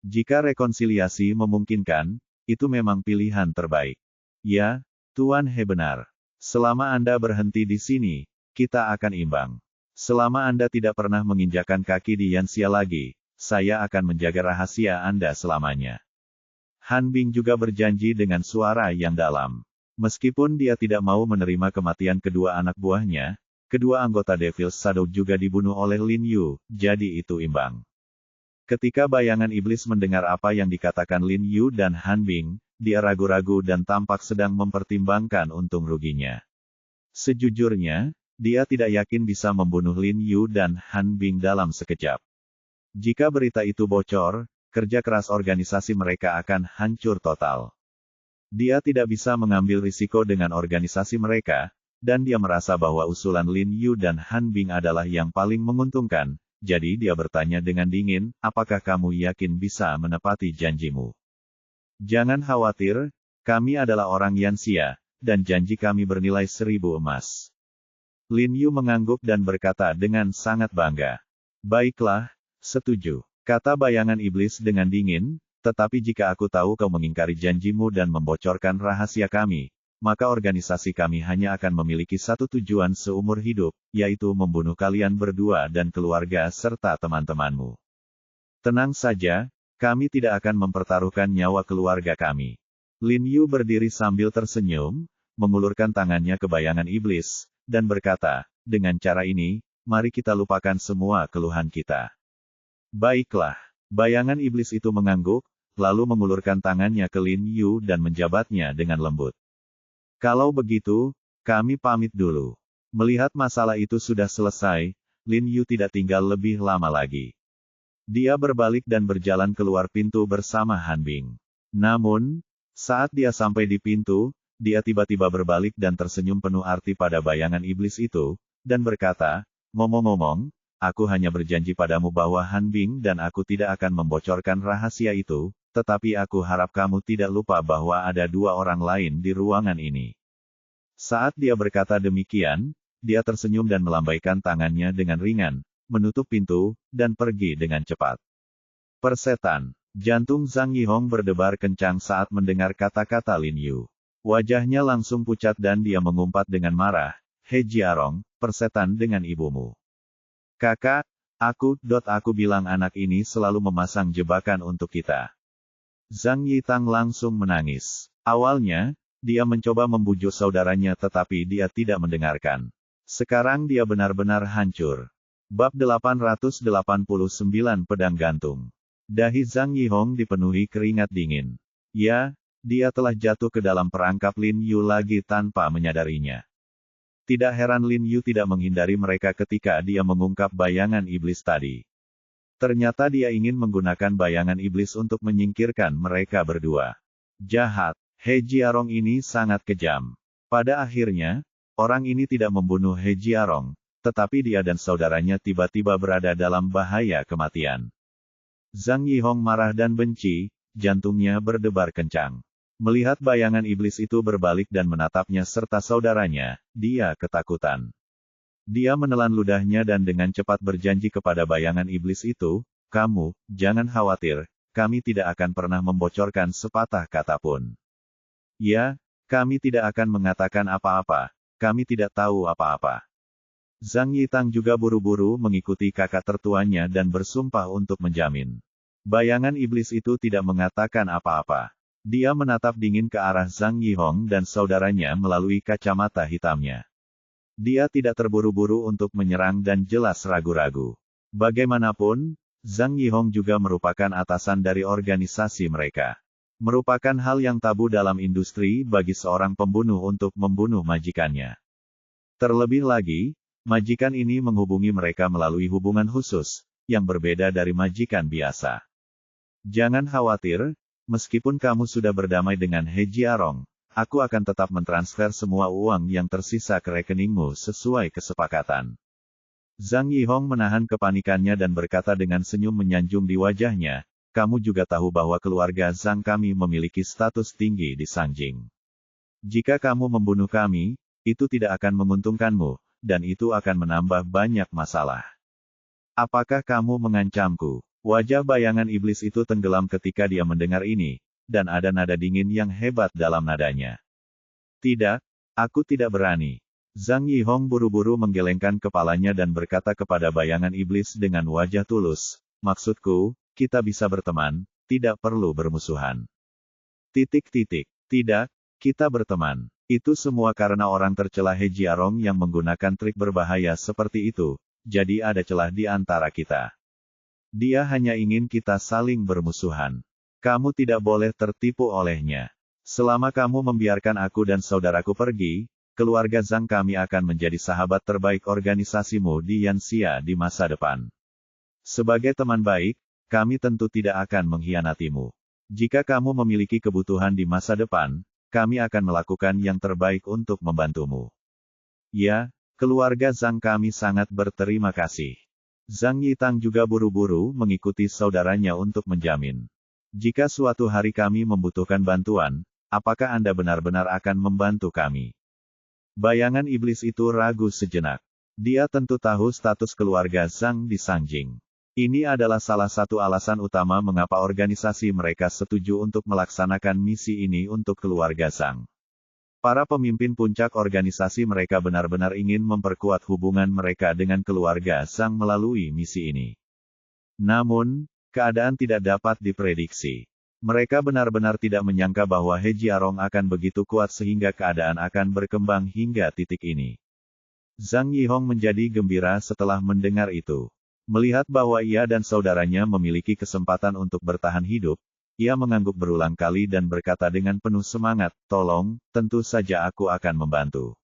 Jika rekonsiliasi memungkinkan, itu memang pilihan terbaik. Ya, Tuan He benar. Selama Anda berhenti di sini, kita akan imbang. Selama Anda tidak pernah menginjakan kaki di Yanxia lagi, saya akan menjaga rahasia Anda selamanya. Han Bing juga berjanji dengan suara yang dalam. Meskipun dia tidak mau menerima kematian kedua anak buahnya, kedua anggota Devil's Shadow juga dibunuh oleh Lin Yu, jadi itu imbang. Ketika bayangan iblis mendengar apa yang dikatakan Lin Yu dan Han Bing, dia ragu-ragu dan tampak sedang mempertimbangkan untung ruginya. Sejujurnya, dia tidak yakin bisa membunuh Lin Yu dan Han Bing dalam sekejap. Jika berita itu bocor, kerja keras organisasi mereka akan hancur total. Dia tidak bisa mengambil risiko dengan organisasi mereka, dan dia merasa bahwa usulan Lin Yu dan Han Bing adalah yang paling menguntungkan. Jadi dia bertanya dengan dingin, apakah kamu yakin bisa menepati janjimu? Jangan khawatir, kami adalah orang Yanxia, dan janji kami bernilai 1000 emas. Lin Yu mengangguk dan berkata dengan sangat bangga. Baiklah, setuju, kata bayangan iblis dengan dingin, tetapi jika aku tahu kau mengingkari janjimu dan membocorkan rahasia kami, maka organisasi kami hanya akan memiliki satu tujuan seumur hidup, yaitu membunuh kalian berdua dan keluarga serta teman-temanmu. Tenang saja, kami tidak akan mempertaruhkan nyawa keluarga kami. Lin Yu berdiri sambil tersenyum, mengulurkan tangannya ke bayangan iblis, dan berkata, dengan cara ini, mari kita lupakan semua keluhan kita. Baiklah, bayangan iblis itu mengangguk, lalu mengulurkan tangannya ke Lin Yu dan menjabatnya dengan lembut. Kalau begitu, kami pamit dulu. Melihat masalah itu sudah selesai, Lin Yu tidak tinggal lebih lama lagi. Dia berbalik dan berjalan keluar pintu bersama Han Bing. Namun, saat dia sampai di pintu, dia tiba-tiba berbalik dan tersenyum penuh arti pada bayangan iblis itu, dan berkata, ngomong-ngomong, aku hanya berjanji padamu bahwa Han Bing dan aku tidak akan membocorkan rahasia itu, tetapi aku harap kamu tidak lupa bahwa ada 2 orang lain di ruangan ini. Saat dia berkata demikian, dia tersenyum dan melambaikan tangannya dengan ringan, menutup pintu, dan pergi dengan cepat. Persetan, jantung Zhang Yihong berdebar kencang saat mendengar kata-kata Lin Yu. Wajahnya langsung pucat dan dia mengumpat dengan marah, He Jiarong, persetan dengan ibumu. Kakak, aku bilang anak ini selalu memasang jebakan untuk kita. Zhang Yitang langsung menangis. Awalnya, dia mencoba membujuk saudaranya tetapi dia tidak mendengarkan. Sekarang dia benar-benar hancur. Bab 889 Pedang Gantung. Dahi Zhang Yihong dipenuhi keringat dingin. Ya, dia telah jatuh ke dalam perangkap Lin Yu lagi tanpa menyadarinya. Tidak heran Lin Yu tidak menghindari mereka ketika dia mengungkap bayangan iblis tadi. Ternyata dia ingin menggunakan bayangan iblis untuk menyingkirkan mereka berdua. Jahat, He Jiarong ini sangat kejam. Pada akhirnya, orang ini tidak membunuh He Jiarong, tetapi dia dan saudaranya tiba-tiba berada dalam bahaya kematian. Zhang Yihong marah dan benci, jantungnya berdebar kencang. Melihat bayangan iblis itu berbalik dan menatapnya serta saudaranya, dia ketakutan. Dia menelan ludahnya dan dengan cepat berjanji kepada bayangan iblis itu, "Kamu, jangan khawatir, kami tidak akan pernah membocorkan sepatah kata pun. Ya, kami tidak akan mengatakan apa-apa, kami tidak tahu apa-apa." Zhang Yitang juga buru-buru mengikuti kakak tertuanya dan bersumpah untuk menjamin. Bayangan iblis itu tidak mengatakan apa-apa. Dia menatap dingin ke arah Zhang Yihong dan saudaranya melalui kacamata hitamnya. Dia tidak terburu-buru untuk menyerang dan jelas ragu-ragu. Bagaimanapun, Zhang Yihong juga merupakan atasan dari organisasi mereka. Merupakan hal yang tabu dalam industri bagi seorang pembunuh untuk membunuh majikannya. Terlebih lagi, majikan ini menghubungi mereka melalui hubungan khusus, yang berbeda dari majikan biasa. Jangan khawatir, meskipun kamu sudah berdamai dengan He Jiarong, aku akan tetap mentransfer semua uang yang tersisa ke rekeningmu sesuai kesepakatan. Zhang Yihong menahan kepanikannya dan berkata dengan senyum menyanjung di wajahnya, "Kamu juga tahu bahwa keluarga Zhang kami memiliki status tinggi di Sangjing. Jika kamu membunuh kami, itu tidak akan menguntungkanmu, dan itu akan menambah banyak masalah. Apakah kamu mengancamku?" Wajah bayangan iblis itu tenggelam ketika dia mendengar ini, dan ada nada dingin yang hebat dalam nadanya. "Tidak, aku tidak berani." Zhang Yihong buru-buru menggelengkan kepalanya dan berkata kepada bayangan iblis dengan wajah tulus, "Maksudku, kita bisa berteman, tidak perlu bermusuhan." Tidak, kita berteman. Itu semua karena orang tercela He Jiarong yang menggunakan trik berbahaya seperti itu, jadi ada celah di antara kita. Dia hanya ingin kita saling bermusuhan. Kamu tidak boleh tertipu olehnya. Selama kamu membiarkan aku dan saudaraku pergi, keluarga Zhang kami akan menjadi sahabat terbaik organisasimu di Yanxia di masa depan. Sebagai teman baik, kami tentu tidak akan mengkhianatimu. Jika kamu memiliki kebutuhan di masa depan, kami akan melakukan yang terbaik untuk membantumu. Ya, keluarga Zhang kami sangat berterima kasih. Zhang Yitang juga buru-buru mengikuti saudaranya untuk menjamin. "Jika suatu hari kami membutuhkan bantuan, apakah Anda benar-benar akan membantu kami?" Bayangan iblis itu ragu sejenak. Dia tentu tahu status keluarga Zhang di Sangjing. Ini adalah salah satu alasan utama mengapa organisasi mereka setuju untuk melaksanakan misi ini untuk keluarga Zhang. Para pemimpin puncak organisasi mereka benar-benar ingin memperkuat hubungan mereka dengan keluarga Zhang melalui misi ini. Namun, keadaan tidak dapat diprediksi. Mereka benar-benar tidak menyangka bahwa He Jiarong akan begitu kuat sehingga keadaan akan berkembang hingga titik ini. Zhang Yihong menjadi gembira setelah mendengar itu. Melihat bahwa ia dan saudaranya memiliki kesempatan untuk bertahan hidup, ia mengangguk berulang kali dan berkata dengan penuh semangat, "Tolong, tentu saja aku akan membantu.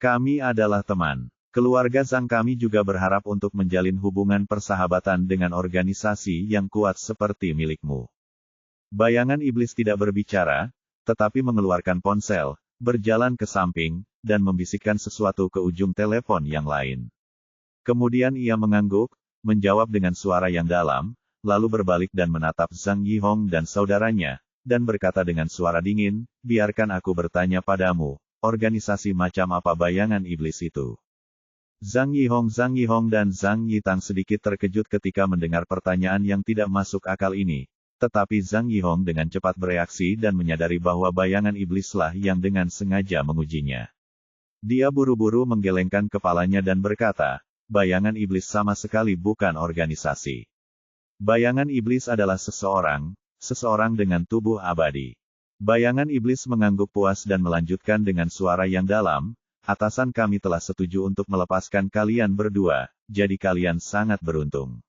Kami adalah teman. Keluarga Zhang kami juga berharap untuk menjalin hubungan persahabatan dengan organisasi yang kuat seperti milikmu." Bayangan iblis tidak berbicara, tetapi mengeluarkan ponsel, berjalan ke samping, dan membisikkan sesuatu ke ujung telepon yang lain. Kemudian ia mengangguk, menjawab dengan suara yang dalam, lalu berbalik dan menatap Zhang Yihong dan saudaranya, dan berkata dengan suara dingin, "Biarkan aku bertanya padamu, organisasi macam apa bayangan iblis itu?" Zhang Yihong dan Zhang Yitang sedikit terkejut ketika mendengar pertanyaan yang tidak masuk akal ini, tetapi Zhang Yihong dengan cepat bereaksi dan menyadari bahwa bayangan iblislah yang dengan sengaja mengujinya. Dia buru-buru menggelengkan kepalanya dan berkata, bayangan iblis sama sekali bukan organisasi. Bayangan iblis adalah seseorang dengan tubuh abadi. Bayangan iblis mengangguk puas dan melanjutkan dengan suara yang dalam, atasan kami telah setuju untuk melepaskan kalian berdua, jadi kalian sangat beruntung.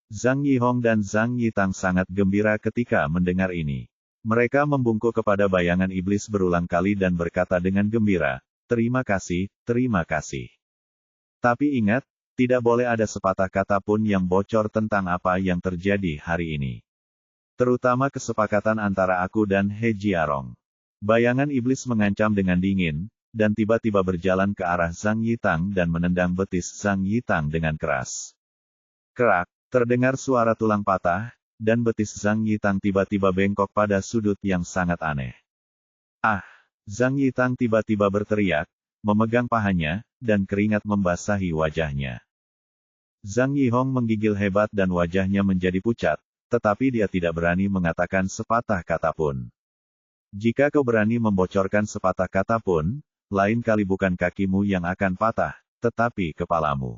Zhang Yihong dan Zhang Yitang sangat gembira ketika mendengar ini. Mereka membungkuk kepada bayangan iblis berulang kali dan berkata dengan gembira, terima kasih, terima kasih. Tapi ingat, tidak boleh ada sepatah kata pun yang bocor tentang apa yang terjadi hari ini. Terutama kesepakatan antara aku dan He Jiarong. Bayangan iblis mengancam dengan dingin, dan tiba-tiba berjalan ke arah Zhang Yitang dan menendang betis Zhang Yitang dengan keras. Kerak, terdengar suara tulang patah, dan betis Zhang Yitang tiba-tiba bengkok pada sudut yang sangat aneh. Ah! Zhang Yitang tiba-tiba berteriak, memegang pahanya, dan keringat membasahi wajahnya. Zhang Yihong menggigil hebat dan wajahnya menjadi pucat, tetapi dia tidak berani mengatakan sepatah kata pun. Jika kau berani membocorkan sepatah kata pun, lain kali bukan kakimu yang akan patah, tetapi kepalamu.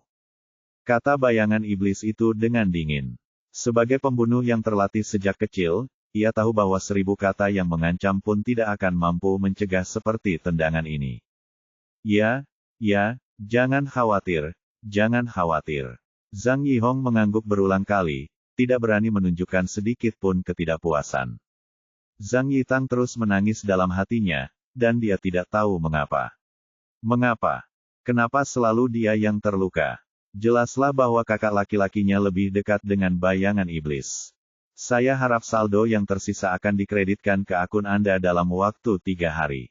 Kata bayangan iblis itu dengan dingin. Sebagai pembunuh yang terlatih sejak kecil, ia tahu bahwa 1000 kata yang mengancam pun tidak akan mampu mencegah seperti tendangan ini. Ya, jangan khawatir, jangan khawatir. Zhang Yihong mengangguk berulang kali, tidak berani menunjukkan sedikit pun ketidakpuasan. Zhang Yitang terus menangis dalam hatinya, dan dia tidak tahu mengapa. Mengapa? Kenapa selalu dia yang terluka? Jelaslah bahwa kakak laki-lakinya lebih dekat dengan bayangan iblis. Saya harap saldo yang tersisa akan dikreditkan ke akun Anda dalam waktu 3 hari.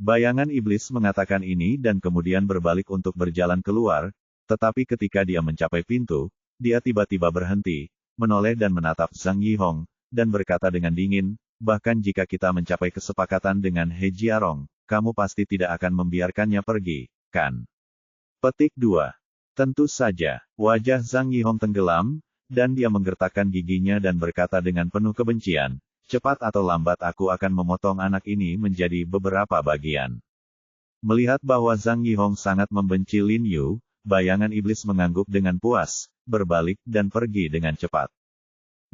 Bayangan iblis mengatakan ini dan kemudian berbalik untuk berjalan keluar, tetapi ketika dia mencapai pintu, dia tiba-tiba berhenti, menoleh dan menatap Zhang Yihong, dan berkata dengan dingin, bahkan jika kita mencapai kesepakatan dengan He Jiarong, kamu pasti tidak akan membiarkannya pergi, kan? Petik 2. Tentu saja, wajah Zhang Yihong tenggelam, dan dia menggertakkan giginya dan berkata dengan penuh kebencian, cepat atau lambat aku akan memotong anak ini menjadi beberapa bagian. Melihat bahwa Zhang Yihong sangat membenci Lin Yu, bayangan iblis mengangguk dengan puas, berbalik dan pergi dengan cepat.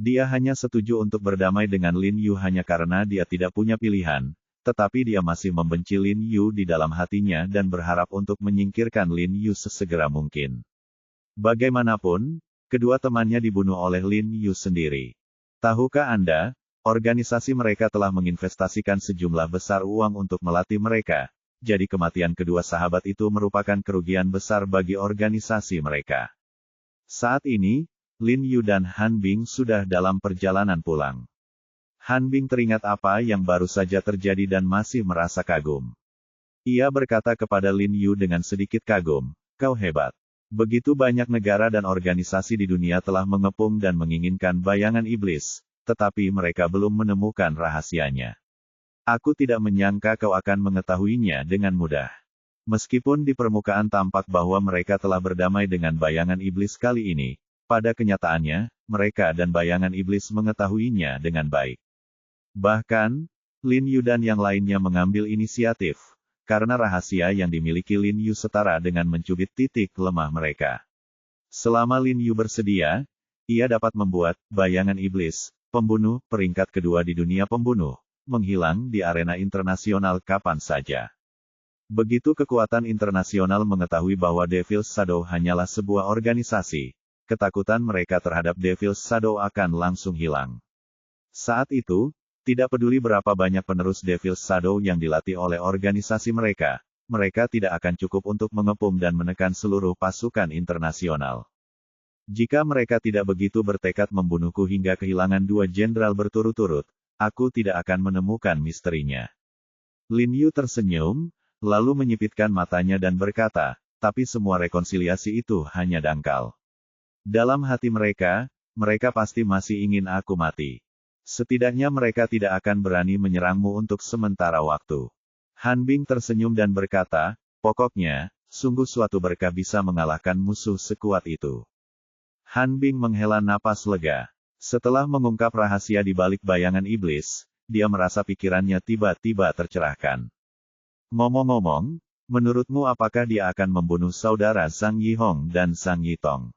Dia hanya setuju untuk berdamai dengan Lin Yu hanya karena dia tidak punya pilihan, tetapi dia masih membenci Lin Yu di dalam hatinya dan berharap untuk menyingkirkan Lin Yu sesegera mungkin. Bagaimanapun, kedua temannya dibunuh oleh Lin Yu sendiri. Tahukah Anda, organisasi mereka telah menginvestasikan sejumlah besar uang untuk melatih mereka, jadi kematian kedua sahabat itu merupakan kerugian besar bagi organisasi mereka. Saat ini, Lin Yu dan Han Bing sudah dalam perjalanan pulang. Han Bing teringat apa yang baru saja terjadi dan masih merasa kagum. Ia berkata kepada Lin Yu dengan sedikit kagum, kau hebat. Begitu banyak negara dan organisasi di dunia telah mengepung dan menginginkan bayangan iblis, tetapi mereka belum menemukan rahasianya. Aku tidak menyangka kau akan mengetahuinya dengan mudah. Meskipun di permukaan tampak bahwa mereka telah berdamai dengan bayangan iblis kali ini, pada kenyataannya, mereka dan bayangan iblis mengetahuinya dengan baik. Bahkan, Lin Yu dan yang lainnya mengambil inisiatif, karena rahasia yang dimiliki Lin Yu setara dengan mencubit titik lemah mereka. Selama Lin Yu bersedia, ia dapat membuat bayangan iblis, pembunuh peringkat kedua di dunia pembunuh, menghilang di arena internasional kapan saja. Begitu kekuatan internasional mengetahui bahwa Devil's Shadow hanyalah sebuah organisasi, ketakutan mereka terhadap Devil's Shadow akan langsung hilang. Saat itu, tidak peduli berapa banyak penerus Devil's Shadow yang dilatih oleh organisasi mereka, mereka tidak akan cukup untuk mengepung dan menekan seluruh pasukan internasional. Jika mereka tidak begitu bertekad membunuhku hingga kehilangan 2 jenderal berturut-turut, aku tidak akan menemukan misterinya. Lin Yu tersenyum, lalu menyipitkan matanya dan berkata, tapi semua rekonsiliasi itu hanya dangkal. Dalam hati mereka, mereka pasti masih ingin aku mati. Setidaknya mereka tidak akan berani menyerangmu untuk sementara waktu. Han Bing tersenyum dan berkata, pokoknya, sungguh suatu berkah bisa mengalahkan musuh sekuat itu. Han Bing menghela napas lega. Setelah mengungkap rahasia di balik bayangan iblis, dia merasa pikirannya tiba-tiba tercerahkan. Ngomong-ngomong, Menurutmu apakah dia akan membunuh saudara Zhang Yihong dan Zhang Yitong?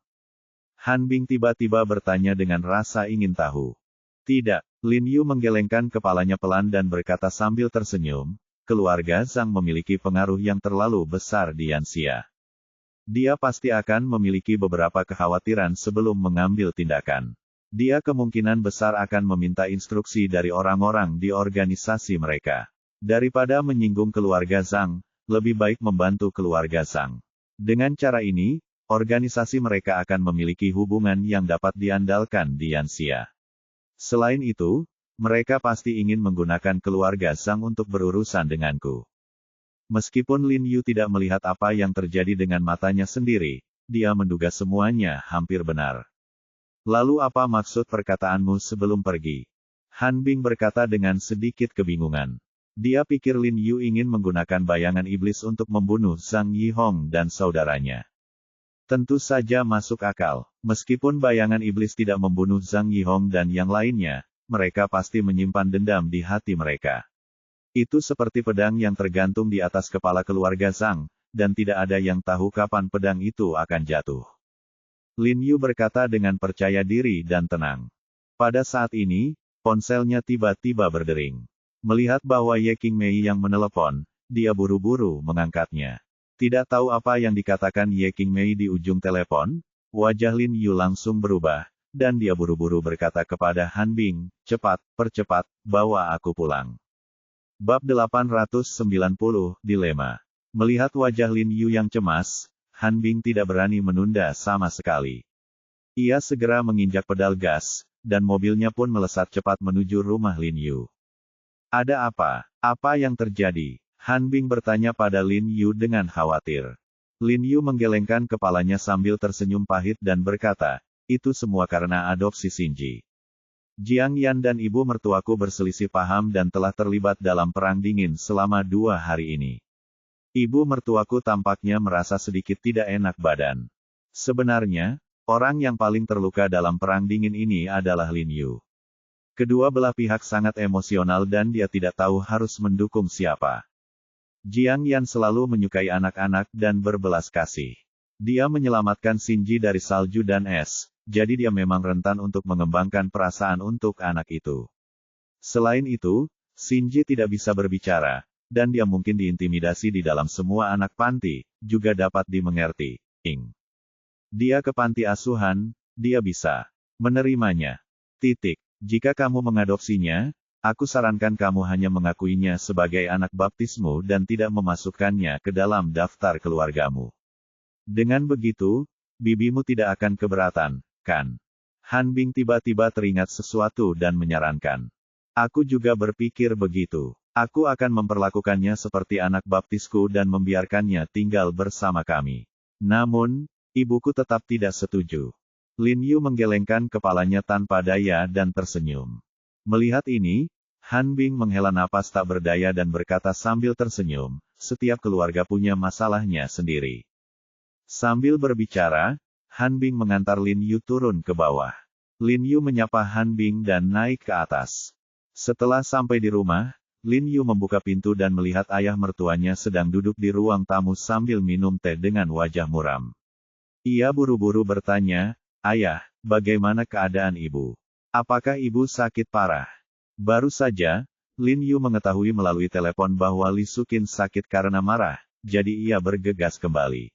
Han Bing tiba-tiba bertanya dengan rasa ingin tahu. Tidak, Lin Yu menggelengkan kepalanya pelan dan berkata sambil tersenyum, keluarga Zhang memiliki pengaruh yang terlalu besar di Yanxia. Dia pasti akan memiliki beberapa kekhawatiran sebelum mengambil tindakan. Dia kemungkinan besar akan meminta instruksi dari orang-orang di organisasi mereka. Daripada menyinggung keluarga Zhang, lebih baik membantu keluarga Zhang. Dengan cara ini, organisasi mereka akan memiliki hubungan yang dapat diandalkan di Yanxia. Selain itu, mereka pasti ingin menggunakan keluarga Zhang untuk berurusan denganku. Meskipun Lin Yu tidak melihat apa yang terjadi dengan matanya sendiri, dia menduga semuanya hampir benar. Lalu apa maksud perkataanmu sebelum pergi? Han Bing berkata dengan sedikit kebingungan. Dia pikir Lin Yu ingin menggunakan bayangan iblis untuk membunuh Zhang Yihong dan saudaranya. Tentu saja masuk akal. Meskipun bayangan iblis tidak membunuh Zhang Yihong dan yang lainnya, mereka pasti menyimpan dendam di hati mereka. Itu seperti pedang yang tergantung di atas kepala keluarga Zhang, dan tidak ada yang tahu kapan pedang itu akan jatuh. Lin Yu berkata dengan percaya diri dan tenang. Pada saat ini, ponselnya tiba-tiba berdering. Melihat bahwa Ye Qingmei yang menelepon, dia buru-buru mengangkatnya. Tidak tahu apa yang dikatakan Ye Qingmei di ujung telepon, wajah Lin Yu langsung berubah, dan dia buru-buru berkata kepada Han Bing, cepat, percepat, bawa aku pulang. Bab 890, Dilema. Melihat wajah Lin Yu yang cemas, Han Bing tidak berani menunda sama sekali. Ia segera menginjak pedal gas, dan mobilnya pun melesat cepat menuju rumah Lin Yu. Ada apa? Apa yang terjadi? Han Bing bertanya pada Lin Yu dengan khawatir. Lin Yu menggelengkan kepalanya sambil tersenyum pahit dan berkata, itu semua karena adopsi Xinji. Jiang Yan dan ibu mertuaku berselisih paham dan telah terlibat dalam perang dingin selama 2 hari ini. Ibu mertuaku tampaknya merasa sedikit tidak enak badan. Sebenarnya, orang yang paling terluka dalam perang dingin ini adalah Lin Yu. Kedua belah pihak sangat emosional dan dia tidak tahu harus mendukung siapa. Jiang Yan selalu menyukai anak-anak dan berbelas kasih. Dia menyelamatkan Xinji dari salju dan es. Jadi dia memang rentan untuk mengembangkan perasaan untuk anak itu. Selain itu, Xinji tidak bisa berbicara, dan dia mungkin diintimidasi di dalam semua anak panti, juga dapat dimengerti. Dia ke panti asuhan, dia bisa menerimanya. Jika kamu mengadopsinya, aku sarankan kamu hanya mengakuinya sebagai anak baptismu dan tidak memasukkannya ke dalam daftar keluargamu. Dengan begitu, bibimu tidak akan keberatan. Kan? Han Bing tiba-tiba teringat sesuatu dan menyarankan. Aku juga berpikir begitu. Aku akan memperlakukannya seperti anak baptisku dan membiarkannya tinggal bersama kami. Namun, ibuku tetap tidak setuju. Lin Yu menggelengkan kepalanya tanpa daya dan tersenyum. Melihat ini, Han Bing menghela napas tak berdaya dan berkata sambil tersenyum, setiap keluarga punya masalahnya sendiri. Sambil berbicara, Han Bing mengantar Lin Yu turun ke bawah. Lin Yu menyapa Han Bing dan naik ke atas. Setelah sampai di rumah, Lin Yu membuka pintu dan melihat ayah mertuanya sedang duduk di ruang tamu sambil minum teh dengan wajah muram. Ia buru-buru bertanya, ayah, bagaimana keadaan ibu? Apakah ibu sakit parah? Baru saja, Lin Yu mengetahui melalui telepon bahwa Li Sukin sakit karena marah, jadi ia bergegas kembali.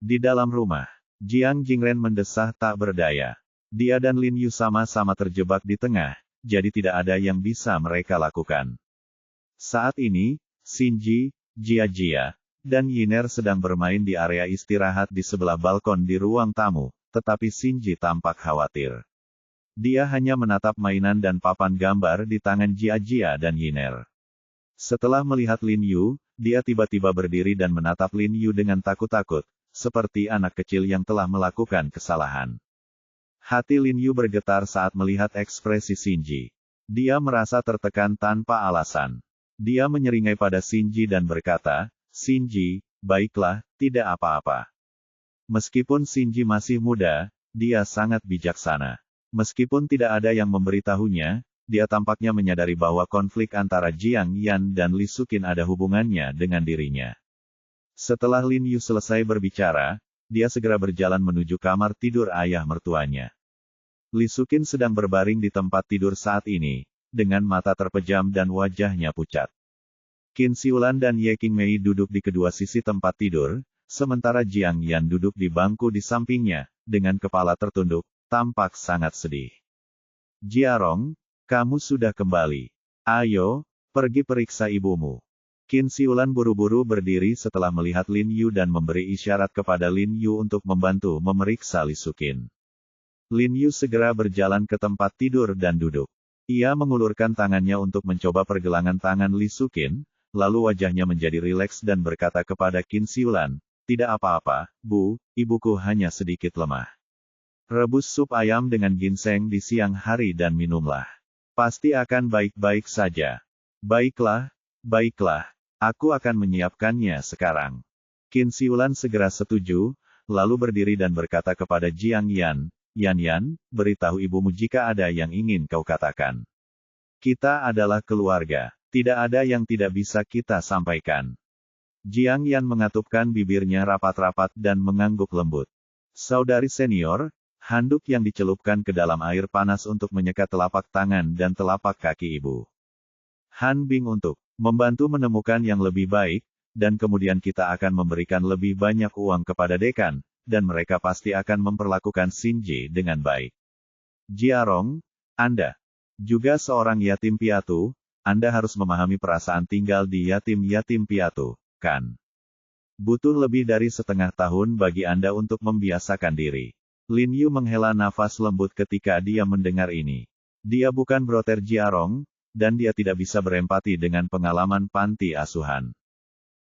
Di dalam rumah, Jiang Jingren mendesah tak berdaya. Dia dan Lin Yu sama-sama terjebak di tengah, jadi tidak ada yang bisa mereka lakukan. Saat ini, Xinji, Jia, dan Yiner sedang bermain di area istirahat di sebelah balkon di ruang tamu, tetapi Xinji tampak khawatir. Dia hanya menatap mainan dan papan gambar di tangan Jia dan Yiner. Setelah melihat Lin Yu, dia tiba-tiba berdiri dan menatap Lin Yu dengan takut-takut, seperti anak kecil yang telah melakukan kesalahan. Hati Lin Yu bergetar saat melihat ekspresi Xinji. Dia merasa tertekan tanpa alasan. Dia menyeringai pada Xinji dan berkata, Xinji, baiklah, tidak apa-apa. Meskipun Xinji masih muda, dia sangat bijaksana. Meskipun tidak ada yang memberitahunya, dia tampaknya menyadari bahwa konflik antara Jiang Yan dan Li Sukin ada hubungannya dengan dirinya. Setelah Lin Yu selesai berbicara, dia segera berjalan menuju kamar tidur ayah mertuanya. Li Sukin sedang berbaring di tempat tidur saat ini, dengan mata terpejam dan wajahnya pucat. Qin Siulan dan Ye Qingmei duduk di kedua sisi tempat tidur, sementara Jiang Yan duduk di bangku di sampingnya, dengan kepala tertunduk, tampak sangat sedih. Jiarong, kamu sudah kembali. Ayo, pergi periksa ibumu. Qin Siulan buru-buru berdiri setelah melihat Lin Yu dan memberi isyarat kepada Lin Yu untuk membantu memeriksa Li Sukin. Lin Yu segera berjalan ke tempat tidur dan duduk. Ia mengulurkan tangannya untuk mencoba pergelangan tangan Li Sukin, lalu wajahnya menjadi rileks dan berkata kepada Qin Siulan, "Tidak apa-apa, Bu, ibuku hanya sedikit lemah. Rebus sup ayam dengan ginseng di siang hari dan minumlah. Pasti akan baik-baik saja." "Baiklah, baiklah. Aku akan menyiapkannya sekarang." Qin Siulan segera setuju, lalu berdiri dan berkata kepada Jiang Yan, "Yan, beritahu ibumu jika ada yang ingin kau katakan. Kita adalah keluarga. Tidak ada yang tidak bisa kita sampaikan." Jiang Yan mengatupkan bibirnya rapat-rapat dan mengangguk lembut. "Saudari senior, handuk yang dicelupkan ke dalam air panas untuk menyekat telapak tangan dan telapak kaki ibu. Han Bing untuk membantu menemukan yang lebih baik, dan kemudian kita akan memberikan lebih banyak uang kepada dekan, dan mereka pasti akan memperlakukan Shinji dengan baik. Jiarong, Anda juga seorang yatim piatu, Anda harus memahami perasaan tinggal di yatim-yatim piatu, kan? Butuh lebih dari setengah tahun bagi Anda untuk membiasakan diri." Lin Yu menghela nafas lembut ketika dia mendengar ini. Dia bukan broter Jiarong, dan dia tidak bisa berempati dengan pengalaman panti asuhan.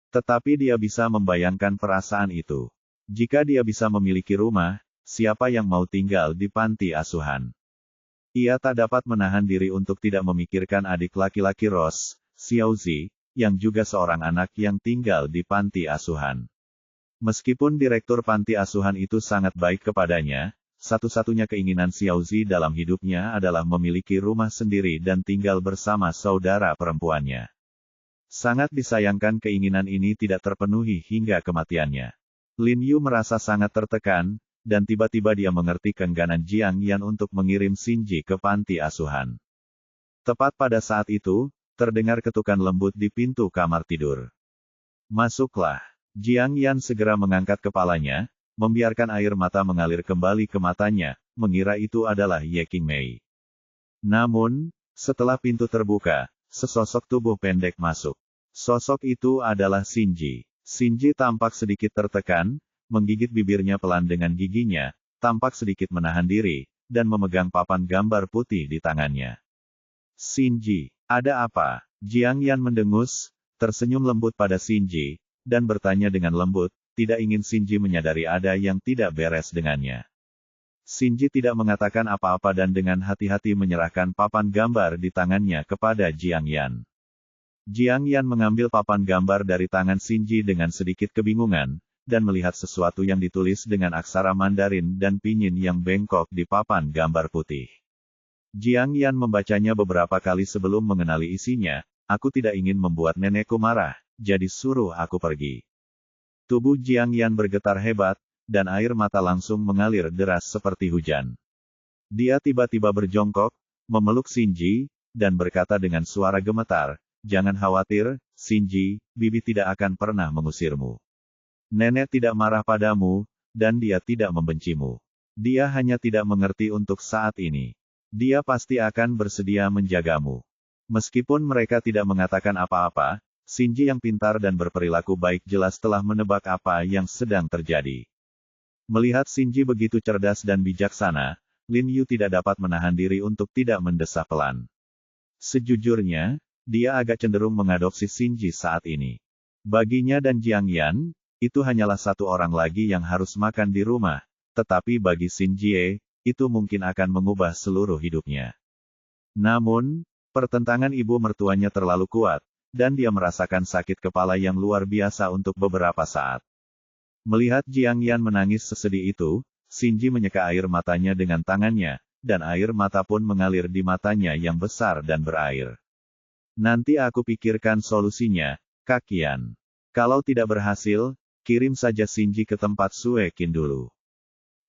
Tetapi dia bisa membayangkan perasaan itu. Jika dia bisa memiliki rumah, siapa yang mau tinggal di panti asuhan? Ia tak dapat menahan diri untuk tidak memikirkan adik laki-laki Rose, Xiaozi, yang juga seorang anak yang tinggal di panti asuhan. Meskipun direktur panti asuhan itu sangat baik kepadanya, satu-satunya keinginan Xiaozi dalam hidupnya adalah memiliki rumah sendiri dan tinggal bersama saudara perempuannya. Sangat disayangkan keinginan ini tidak terpenuhi hingga kematiannya. Lin Yu merasa sangat tertekan, dan tiba-tiba dia mengerti keengganan Jiang Yan untuk mengirim Shinji ke panti asuhan. Tepat pada saat itu, terdengar ketukan lembut di pintu kamar tidur. "Masuklah." Jiang Yan segera mengangkat kepalanya, membiarkan air mata mengalir kembali ke matanya, mengira itu adalah Ye Qingmei. Namun, setelah pintu terbuka, sesosok tubuh pendek masuk. Sosok itu adalah Shinji. Shinji tampak sedikit tertekan, menggigit bibirnya pelan dengan giginya, tampak sedikit menahan diri, dan memegang papan gambar putih di tangannya. "Shinji, ada apa?" Jiang Yan mendengus, tersenyum lembut pada Shinji, dan bertanya dengan lembut, tidak ingin Shinji menyadari ada yang tidak beres dengannya. Shinji tidak mengatakan apa-apa dan dengan hati-hati menyerahkan papan gambar di tangannya kepada Jiang Yan. Jiang Yan mengambil papan gambar dari tangan Shinji dengan sedikit kebingungan, dan melihat sesuatu yang ditulis dengan aksara Mandarin dan pinyin yang bengkok di papan gambar putih. Jiang Yan membacanya beberapa kali sebelum mengenali isinya. "Aku tidak ingin membuat nenekku marah, jadi suruh aku pergi." Tubuh Jiang Yan bergetar hebat, dan air mata langsung mengalir deras seperti hujan. Dia tiba-tiba berjongkok, memeluk Shinji, dan berkata dengan suara gemetar, "Jangan khawatir, Shinji, Bibi tidak akan pernah mengusirmu. Nenek tidak marah padamu, dan dia tidak membencimu. Dia hanya tidak mengerti untuk saat ini. Dia pasti akan bersedia menjagamu." Meskipun mereka tidak mengatakan apa-apa, Shinji yang pintar dan berperilaku baik jelas telah menebak apa yang sedang terjadi. Melihat Shinji begitu cerdas dan bijaksana, Lin Yu tidak dapat menahan diri untuk tidak mendesah pelan. Sejujurnya, dia agak cenderung mengadopsi Shinji saat ini. Baginya dan Jiang Yan, itu hanyalah satu orang lagi yang harus makan di rumah, tetapi bagi Shinji, itu mungkin akan mengubah seluruh hidupnya. Namun, pertentangan ibu mertuanya terlalu kuat, dan dia merasakan sakit kepala yang luar biasa untuk beberapa saat. Melihat Jiang Yan menangis sesedih itu, Shinji menyeka air matanya dengan tangannya, dan air mata pun mengalir di matanya yang besar dan berair. "Nanti aku pikirkan solusinya, Kak Yan." Kalau tidak berhasil, kirim saja Shinji ke tempat Sue Qin dulu.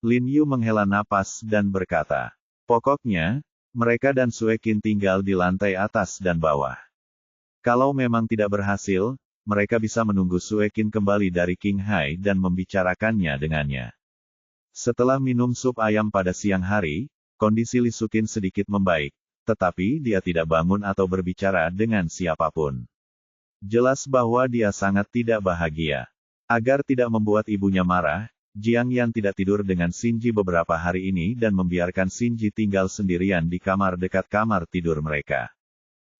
Lin Yu menghela napas dan berkata, pokoknya, mereka dan Sue Qin tinggal di lantai atas dan bawah. Kalau memang tidak berhasil, mereka bisa menunggu Sue Qin kembali dari Qinghai dan membicarakannya dengannya. Setelah minum sup ayam pada siang hari, kondisi Li Sukin sedikit membaik, tetapi dia tidak bangun atau berbicara dengan siapapun. Jelas bahwa dia sangat tidak bahagia. Agar tidak membuat ibunya marah, Jiang Yan tidak tidur dengan Shinji beberapa hari ini dan membiarkan Shinji tinggal sendirian di kamar dekat kamar tidur mereka.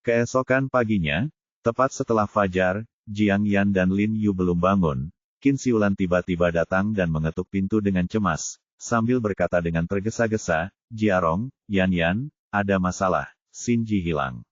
Keesokan paginya, tepat setelah fajar, Jiang Yan dan Lin Yu belum bangun. Qin Siulan tiba-tiba datang dan mengetuk pintu dengan cemas, sambil berkata dengan tergesa-gesa, Jiarong, Yan Yan, ada masalah, Shinji hilang.